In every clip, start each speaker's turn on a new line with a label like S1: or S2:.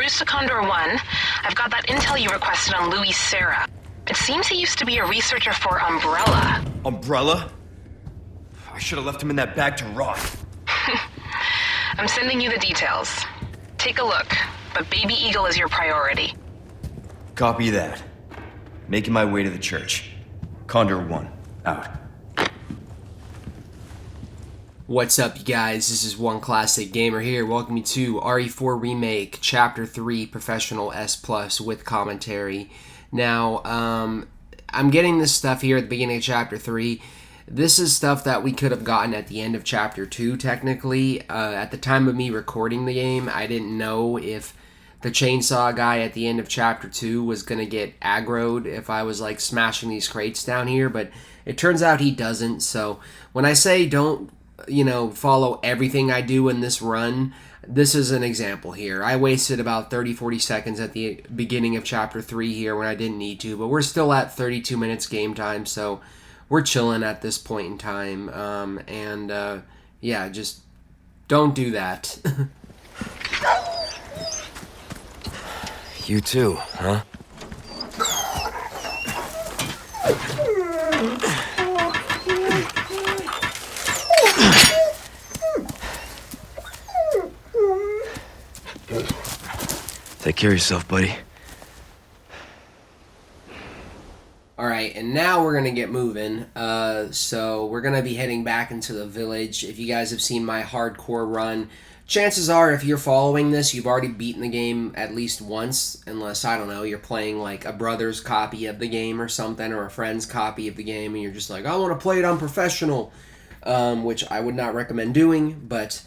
S1: cruise to Condor 1. I've got that intel you requested on Louis Serra. It seems he used to be a researcher for Umbrella.
S2: Umbrella? I should have left him in that bag to rot.
S1: I'm sending you the details. Take a look, but Baby Eagle is your priority.
S2: Copy that. Making my way to the church. Condor 1, out.
S3: What's up, you guys? This is One Classic Gamer here. Welcome you to RE4 Remake, Chapter 3, Professional S+, with commentary. Now, I'm getting this stuff here at the beginning of Chapter 3. This is stuff that we could have gotten at the end of Chapter 2, technically. At the time of me recording the game, I didn't know if the chainsaw guy at the end of Chapter 2 was going to get aggroed if I was, like, smashing these crates down here, but it turns out he doesn't. So, when I say don't follow everything I do in this run, this is an example here. I wasted about 30-40 seconds at the beginning of Chapter 3 here when I didn't need to, but we're still at 32 minutes game time, so we're chilling at this point in time. Yeah, just don't do that.
S4: You too, huh? Take care of yourself, buddy.
S3: Alright, and now we're going to get moving. So we're going to be heading back into the village. If you guys have seen my hardcore run, chances are if you're following this, you've already beaten the game at least once. Unless, I don't know, you're playing like a brother's copy of the game or something, or a friend's copy of the game, and you're just like, I want to play it on professional. Which I would not recommend doing, but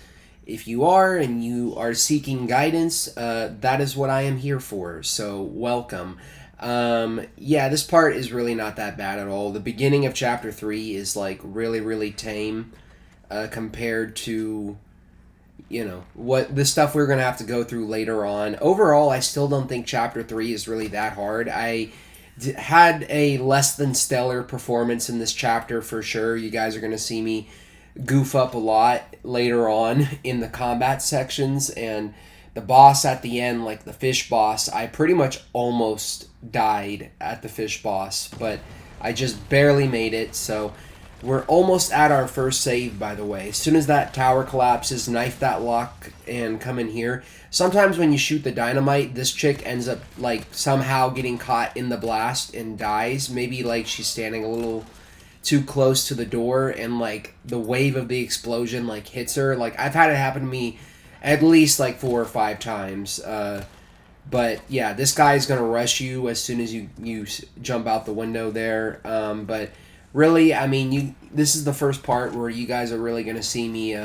S3: if you are and you are seeking guidance, that is what I am here for, so welcome. Yeah, this part is really not that bad at all. The beginning of Chapter 3 is, like, really, really tame compared to, what the stuff we're going to have to go through later on. Overall, I still don't think Chapter 3 is really that hard. I had a less than stellar performance in this chapter for sure. You guys are going to see me goof up a lot later on in the combat sections, and the boss at the end, like the fish boss, I pretty much almost died at the fish boss, but I just barely made it. So we're almost at our first save, by the way. As soon as that tower collapses, knife that lock and come in here. Sometimes when you shoot the dynamite, this chick ends up like somehow getting caught in the blast and dies. Maybe like she's standing a little too close to the door and like the wave of the explosion like hits her. Like I've had it happen to me at least like 4 or 5 times. But yeah, this guy's gonna rush you as soon as you jump out the window there. But really, I mean, this is the first part where you guys are really gonna see me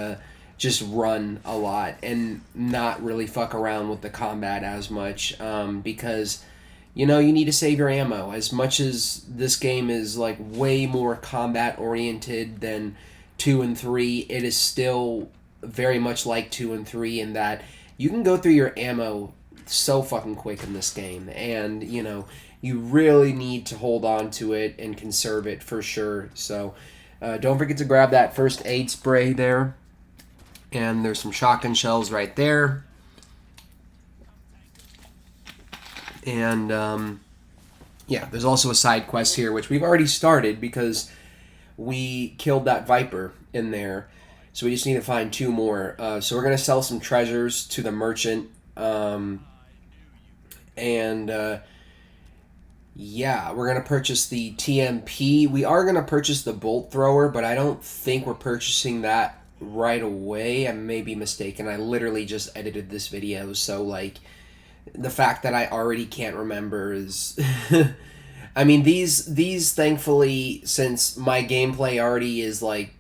S3: just run a lot and not really fuck around with the combat as much, because you need to save your ammo. As much as this game is like way more combat oriented than 2 and 3, it is still very much like 2 and 3 in that you can go through your ammo so fucking quick in this game, and you really need to hold on to it and conserve it for sure. So don't forget to grab that first aid spray there, and there's some shotgun shells right there. And yeah, there's also a side quest here, which we've already started because we killed that Viper in there. So we just need to find 2 more. So we're going to sell some treasures to the merchant. Yeah, we're going to purchase the TMP. We are going to purchase the bolt thrower, but I don't think we're purchasing that right away. I may be mistaken. I literally just edited this video, so like the fact that I already can't remember is I mean, these thankfully, since my gameplay already is like,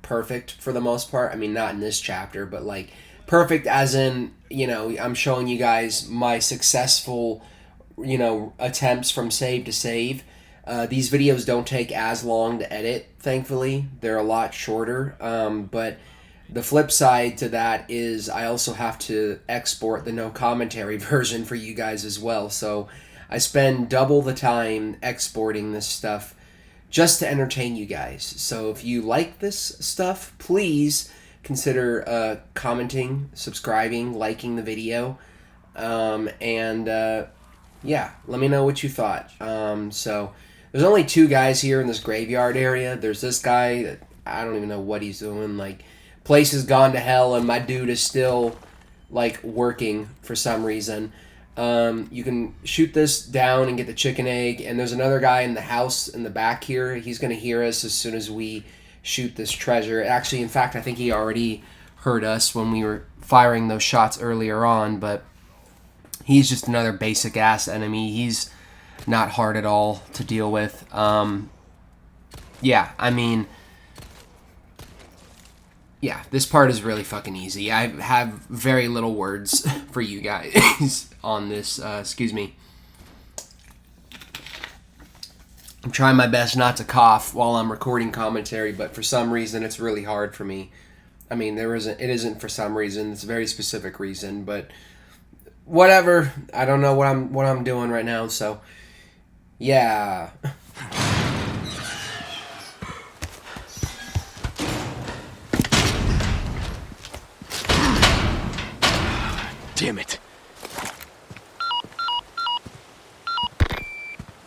S3: perfect for the most part. I mean, not in this chapter, but like perfect as in, I'm showing you guys my successful, attempts from save to save. These videos don't take as long to edit, thankfully. They're a lot shorter, but the flip side to that is I also have to export the no commentary version for you guys as well. So I spend double the time exporting this stuff just to entertain you guys. So if you like this stuff, please consider commenting, subscribing, liking the video. Yeah, let me know what you thought. So there's only 2 guys here in this graveyard area. There's this guy that I don't even know what he's doing. Like, place has gone to hell, and my dude is still like working for some reason. You can shoot this down and get the chicken egg, and there's another guy in the house in the back here. He's gonna hear us as soon as we shoot this treasure. Actually, in fact, I think he already heard us when we were firing those shots earlier on, but he's just another basic ass enemy. He's not hard at all to deal with. Yeah, I mean, yeah, this part is really fucking easy. I have very little words for you guys on this. Excuse me. I'm trying my best not to cough while I'm recording commentary, but for some reason it's really hard for me. I mean, it isn't for some reason. It's a very specific reason, but whatever. I don't know what I'm doing right now, so yeah.
S4: Damn it.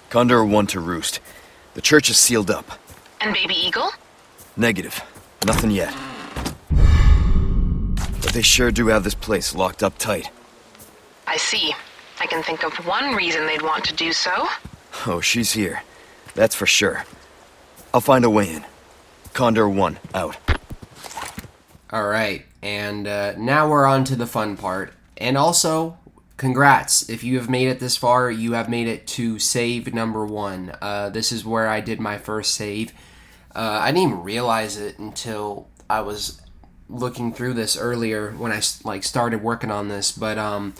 S2: Condor 1 to Roost. The church is sealed up.
S1: And Baby Eagle?
S2: Negative. Nothing yet. But they sure do have this place locked up tight.
S1: I see. I can think of one reason they'd want to do so.
S2: Oh, she's here. That's for sure. I'll find a way in. Condor 1, out.
S3: Alright, and now we're on to the fun part. And also, congrats. If you have made it this far, you have made it to save number 1. This is where I did my first save. I didn't even realize it until I was looking through this earlier when I started working on this. But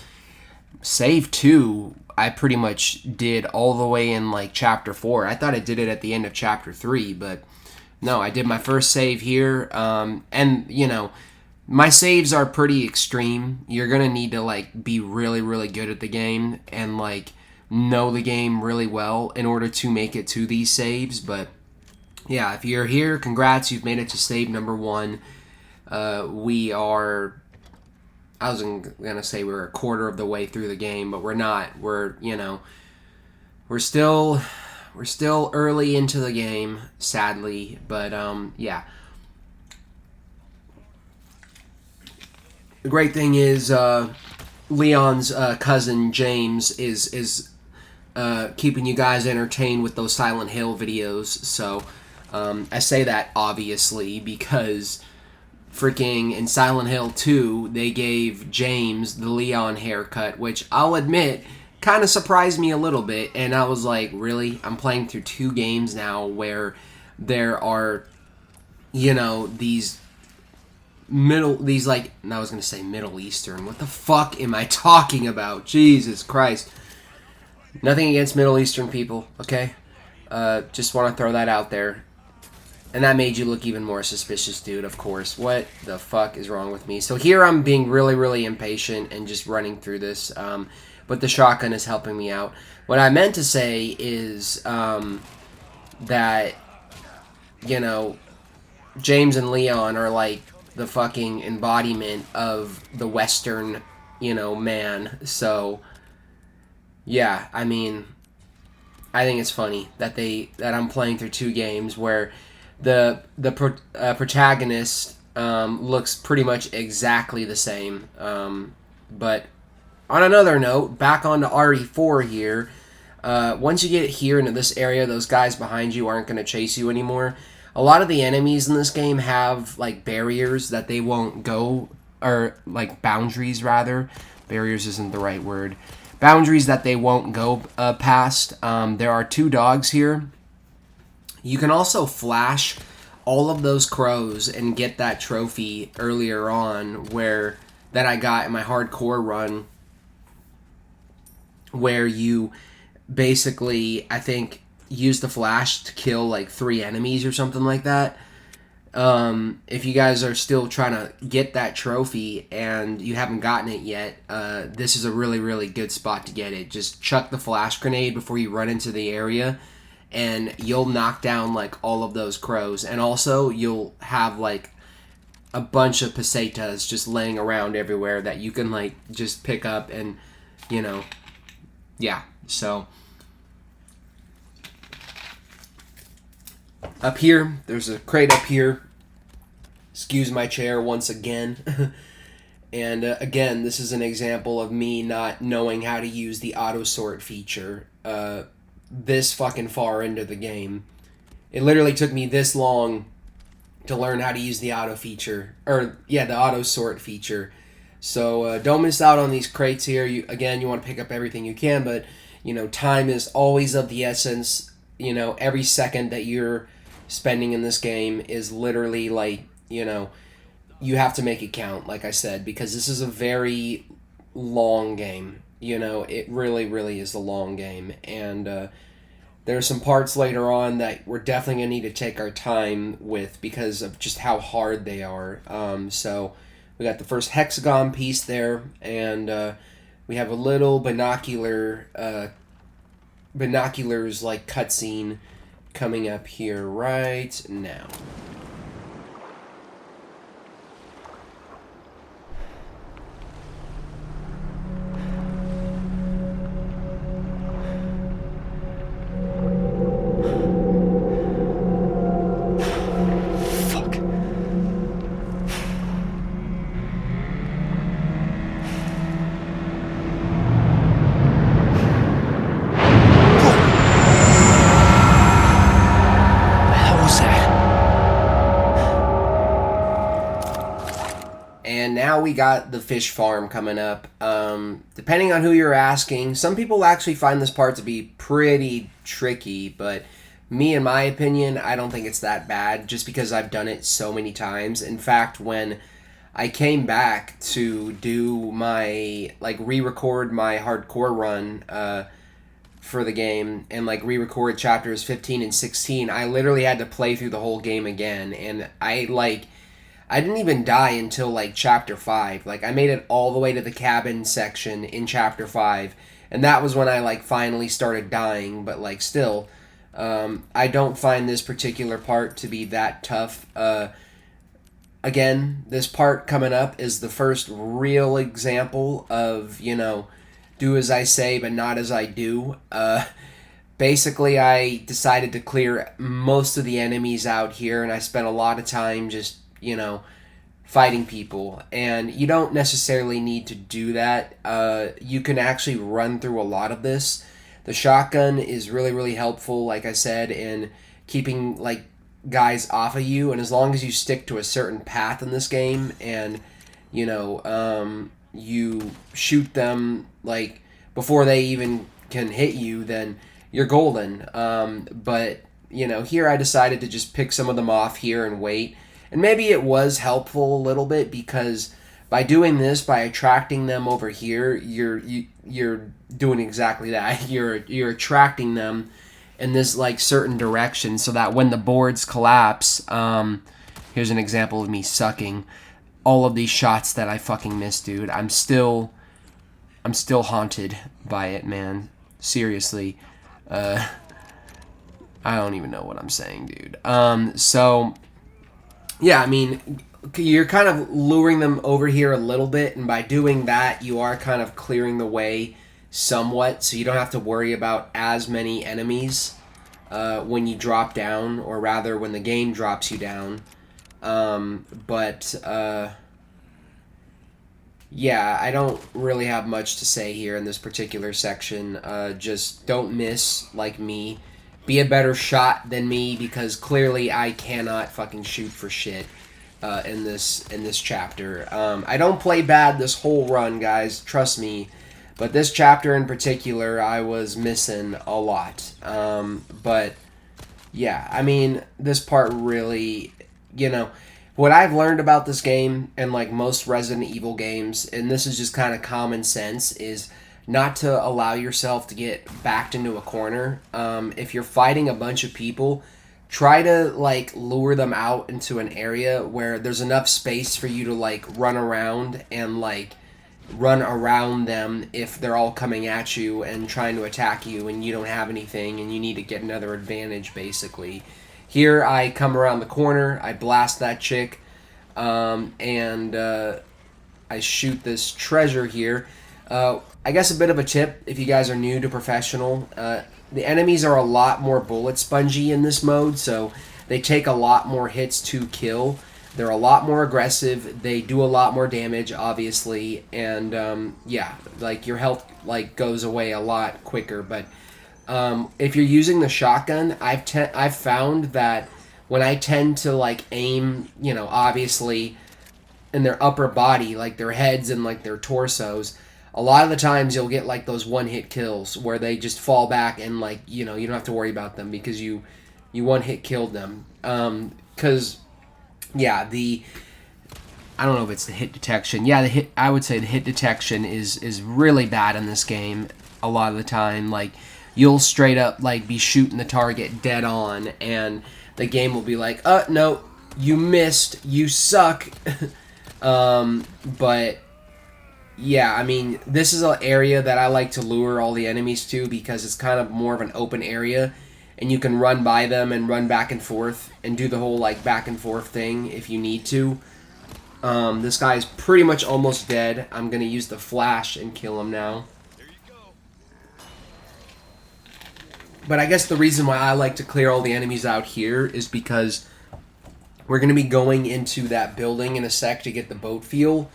S3: save 2, I pretty much did all the way in chapter 4. I thought I did it at the end of chapter 3, but no, I did my first save here. And you know, my saves are pretty extreme. You're gonna need to be really, really good at the game and know the game really well in order to make it to these saves. But yeah, if you're here, congrats, you've made it to save number 1. We are, I was gonna say we're a quarter of the way through the game, but we're not. We're still early into the game, sadly. But yeah. The great thing is Leon's cousin James is keeping you guys entertained with those Silent Hill videos. So I say that obviously because freaking in Silent Hill 2 they gave James the Leon haircut, which I'll admit kind of surprised me a little bit. And I was like, really? I'm playing through 2 games now where there are, these I was gonna say Middle Eastern. What the fuck am I talking about? Jesus Christ. Nothing against Middle Eastern people, okay? Just want to throw that out there. And that made you look even more suspicious, dude, of course. What the fuck is wrong with me? So here I'm being really, really impatient and just running through this. But the shotgun is helping me out. What I meant to say is that, James and Leon are the fucking embodiment of the Western, man. So, yeah, I mean, I think it's funny that I'm playing through 2 games where the protagonist looks pretty much exactly the same. But on another note, back onto RE4 here. Once you get here into this area, those guys behind you aren't going to chase you anymore. A lot of the enemies in this game have barriers that they won't go, or boundaries rather. Barriers isn't the right word. Boundaries that they won't go past. There are 2 dogs here. You can also flash all of those crows and get that trophy earlier on that I got in my hardcore run, where you basically, I think, use the flash to kill 3 enemies or something like that. If you guys are still trying to get that trophy and you haven't gotten it yet, this is a really, really good spot to get it. Just chuck the flash grenade before you run into the area, and you'll knock down all of those crows. And also you'll have a bunch of pesetas just laying around everywhere that you can just pick up and you know, yeah, so up here, there's a crate up here. Excuse my chair once again. And again, this is an example of me not knowing how to use the auto sort feature this fucking far into the game. It literally took me this long to learn how to use the auto feature, or yeah, the auto sort feature. So don't miss out on these crates here. You want to pick up everything you can, but time is always of the essence. Every second that you're spending in this game is literally like, you have to make it count, like I said, because this is a very long game. It really, really is a long game. And there are some parts later on that we're definitely going to need to take our time with because of just how hard they are. So we got the first hexagon piece there, and we have a little binoculars like cutscene coming up here right now. And now we got the fish farm coming up. Depending on who you're asking, some people actually find this part to be pretty tricky, but me, in my opinion, I don't think it's that bad just because I've done it so many times. In fact, when I came back to do my, re-record my hardcore run for the game and, re-record chapters 15 and 16, I literally had to play through the whole game again, and I didn't even die until chapter 5. I made it all the way to the cabin section in chapter 5, and that was when I finally started dying. But still, I don't find this particular part to be that tough. Again, this part coming up is the first real example of do as I say but not as I do. Basically, I decided to clear most of the enemies out here, and I spent a lot of time just fighting people. And you don't necessarily need to do that. You can actually run through a lot of this. The shotgun is really, really helpful, like I said, in keeping guys off of you. And as long as you stick to a certain path in this game and you shoot them before they even can hit you, then you're golden. But here I decided to just pick some of them off here and wait. And maybe it was helpful a little bit because by doing this, by attracting them over here, you're doing exactly that. You're attracting them in this certain direction so that when the boards collapse, here's an example of me sucking all of these shots that I fucking missed, dude. I'm still haunted by it, man. Seriously. I don't even know what I'm saying, dude. So yeah, I mean, you're kind of luring them over here a little bit, and by doing that, you are kind of clearing the way somewhat, so you don't have to worry about as many enemies when you drop down, or rather, when the game drops you down. Yeah, I don't really have much to say here in this particular section. Just don't miss like me. Be a better shot than me, because clearly I cannot fucking shoot for shit in this chapter. I don't play bad this whole run, guys. Trust me. But this chapter in particular, I was missing a lot. But yeah, I mean, this part really, what I've learned about this game and most Resident Evil games, and this is just kind of common sense, is not to allow yourself to get backed into a corner. If you're fighting a bunch of people, try to lure them out into an area where there's enough space for you to run around and run around them if they're all coming at you and trying to attack you and you don't have anything and you need to get another advantage, basically. Here I come around the corner, I blast that chick, and I shoot this treasure here. I guess a bit of a tip if you guys are new to professional. The enemies are a lot more bullet spongy in this mode, so they take a lot more hits to kill. They're a lot more aggressive. They do a lot more damage, obviously, and yeah, like your health like goes away a lot quicker. But if you're using the shotgun, I've found that when I tend to like aim, you know, obviously in their upper body, like their heads and like their torsos, a lot of the times you'll get like those one-hit kills where they just fall back and like, you know, you don't have to worry about them because you one-hit killed them. Because yeah, I don't know if it's the hit detection. Yeah, I would say the hit detection is really bad in this game a lot of the time. Like, you'll straight up like be shooting the target dead on, and the game will be like, no, you missed, you suck. But yeah, I mean, this is an area that I like to lure all the enemies to because it's kind of more of an open area, and you can run by them and run back and forth and do the whole like back and forth thing if you need to. This guy's pretty much almost dead. I'm gonna use the flash and kill him now. But I guess the reason why I like to clear all the enemies out here is because we're going to be going into that building in a sec to get the boat fuel.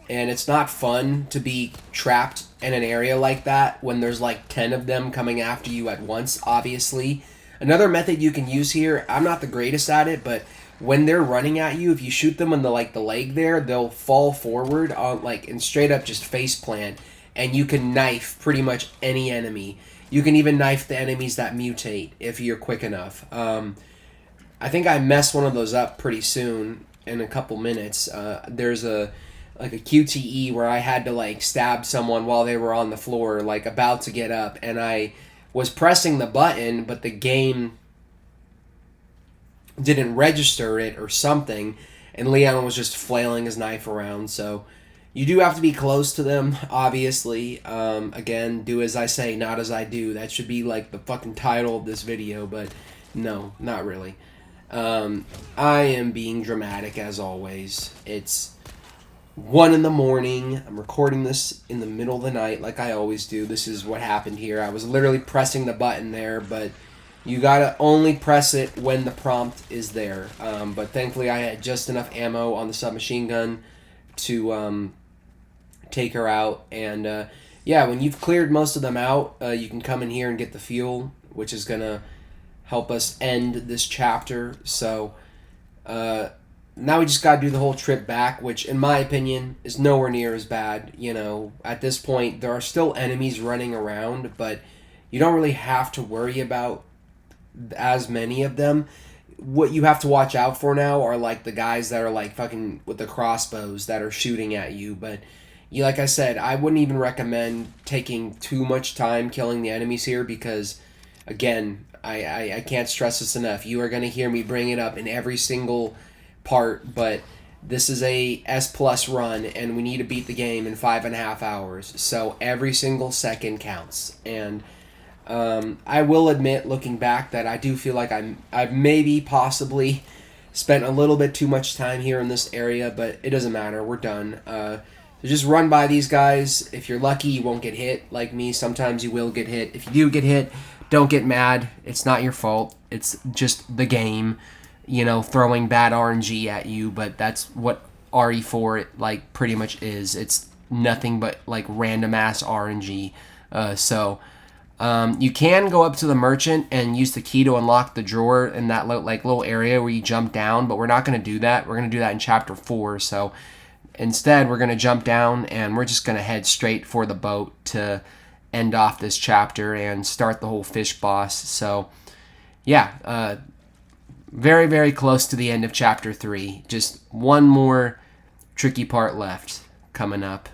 S3: And it's not fun to be trapped in an area like that when there's like 10 of them coming after you at once, obviously. Another method you can use here, I'm not the greatest at it, but when they're running at you, if you shoot them in the leg there, they'll fall forward on like and straight up just face plant, and you can knife pretty much any enemy. You can even knife the enemies that mutate if you're quick enough. I think I messed one of those up pretty soon in a couple minutes. There's a QTE where I had to like stab someone while they were on the floor, like about to get up, and I was pressing the button, but the game didn't register it or something, and Leon was just flailing his knife around. So you do have to be close to them, obviously. Again, do as I say, not as I do. That should be like the fucking title of this video, but no, not really. I am being dramatic as always. It's 1 in the morning. I'm recording this in the middle of the night like I always do. This is what happened here. I was literally pressing the button there, but you gotta only press it when the prompt is there. But thankfully I had just enough ammo on the submachine gun to take her out. And yeah, when you've cleared most of them out, you can come in here and get the fuel, which is gonna help us end this chapter. So now we just gotta do the whole trip back, which in my opinion is nowhere near as bad. You know, at this point there are still enemies running around, but you don't really have to worry about as many of them. What you have to watch out for now are like the guys that are like fucking with the crossbows that are shooting at you. But you, like I said, I wouldn't even recommend taking too much time killing the enemies here because, again, I can't stress this enough. You are going to hear me bring it up in every single part, but this is a S+ run, and we need to beat the game in 5.5 hours. So every single second counts. And I will admit, looking back, that I do feel like I've maybe possibly spent a little bit too much time here in this area, but it doesn't matter. We're done. So just run by these guys. If you're lucky, you won't get hit like me. Sometimes you will get hit. If you do get hit, don't get mad. It's not your fault. It's just the game, you know, throwing bad RNG at you, but that's what RE4 it like pretty much is. It's nothing but like random ass RNG. You can go up to the merchant and use the key to unlock the drawer in that little area where you jump down, but we're not going to do that. We're going to do that in chapter 4. So instead, we're going to jump down and we're just going to head straight for the boat to end off this chapter and start the whole fish boss. So yeah, very, very close to the end of chapter 3. Just one more tricky part left coming up.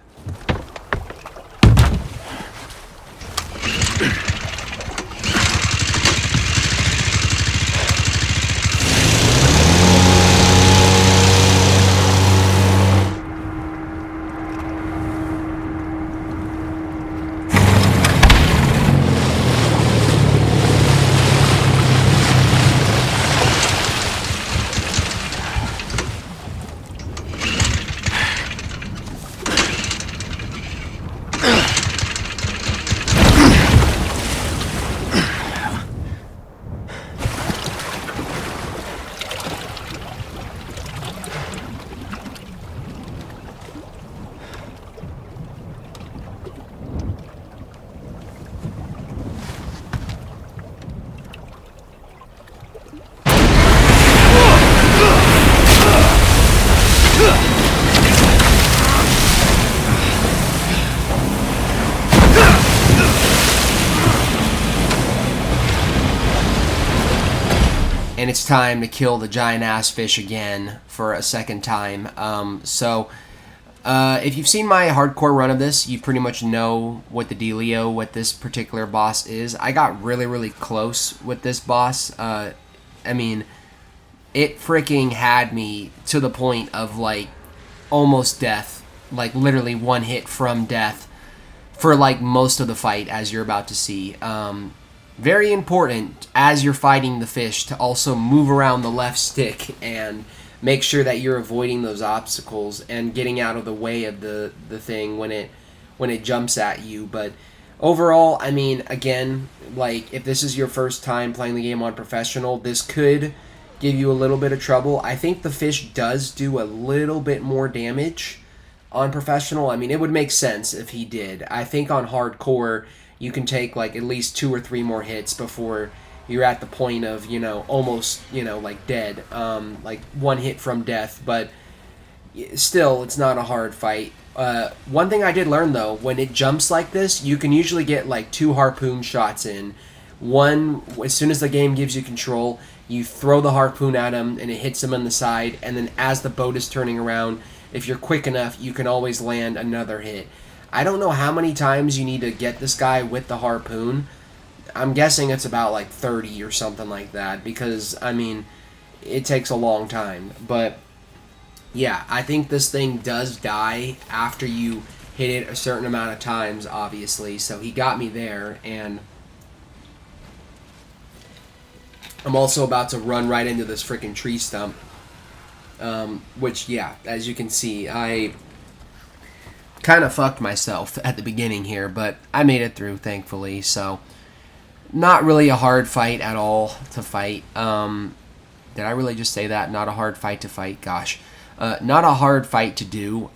S3: it's time to kill the giant ass fish again for a second time. If you've seen my hardcore run of this, you pretty much know what the dealio with this particular boss is. I got really, really close with this boss. I mean, it freaking had me to the point of, like, almost death. Like, literally one hit from death for, like, most of the fight, as you're about to see. Very important, as you're fighting the fish, to also move around the left stick and make sure that you're avoiding those obstacles and getting out of the way of the thing when it jumps at you. But overall, I mean, again, like, if this is your first time playing the game on professional, this could give you a little bit of trouble. I think the fish does do a little bit more damage on professional. I mean, it would make sense if he did. I think on hardcore, you can take, like, at least 2 or 3 more hits before you're at the point of, you know, almost, you know, like, dead. Like, one hit from death, but still, it's not a hard fight. One thing I did learn, though, when it jumps like this, you can usually get, like, 2 harpoon shots in. One, as soon as the game gives you control, you throw the harpoon at him, and it hits him on the side, and then as the boat is turning around, if you're quick enough, you can always land another hit. I don't know how many times you need to get this guy with the harpoon. I'm guessing it's about like 30 or something like that, because, I mean, it takes a long time. But, yeah, I think this thing does die after you hit it a certain amount of times, obviously. So he got me there, and I'm also about to run right into this freaking tree stump. Which, yeah, as you can see, I kind of fucked myself at the beginning here, but I made it through, thankfully. So, not really a hard fight at all to fight. Did I really just say that? Not a hard fight to fight? Gosh. Not a hard fight to do.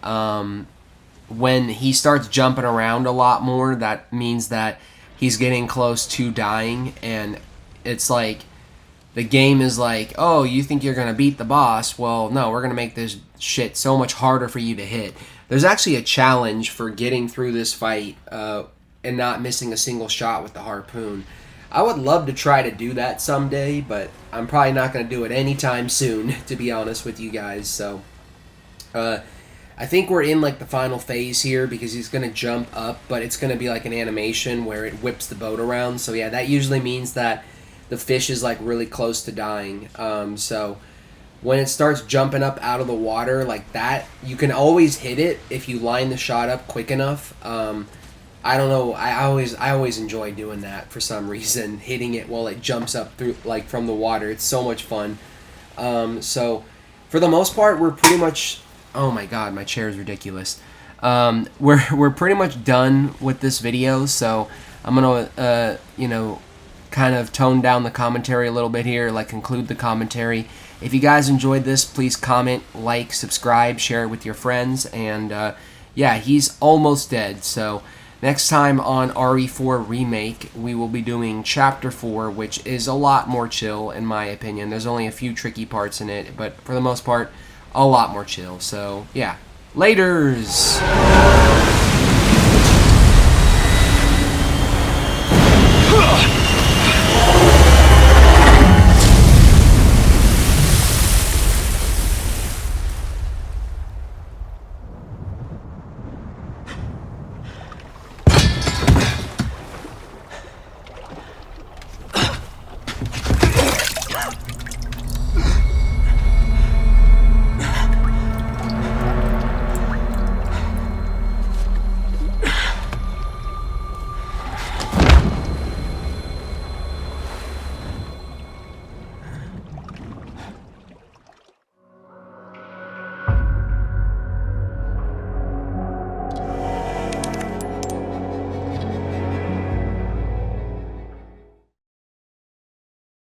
S3: When he starts jumping around a lot more, that means that he's getting close to dying, and it's like, the game is like, oh, you think you're going to beat the boss? Well, no, we're going to make this shit so much harder for you to hit. There's actually a challenge for getting through this fight and not missing a single shot with the harpoon. I would love to try to do that someday, but I'm probably not going to do it anytime soon, to be honest with you guys. So, I think we're in, like, the final phase here, because he's going to jump up, but it's going to be like an animation where it whips the boat around. So, yeah, that usually means that the fish is, like, really close to dying. So when it starts jumping up out of the water like that, you can always hit it if you line the shot up quick enough. I don't know, I always enjoy doing that for some reason, hitting it while it jumps up through, like, from the water. It's so much fun. So for the most part, we're pretty much, oh my god, my chair is ridiculous. We're pretty much done with this video, so I'm gonna you know, kind of tone down the commentary a little bit here, like conclude the commentary. If you guys enjoyed this, please comment, like, subscribe, share it with your friends, and yeah, he's almost dead. So next time on RE4 Remake, we will be doing Chapter 4, which is a lot more chill, in my opinion. There's only a few tricky parts in it, but for the most part, a lot more chill. So yeah, laters!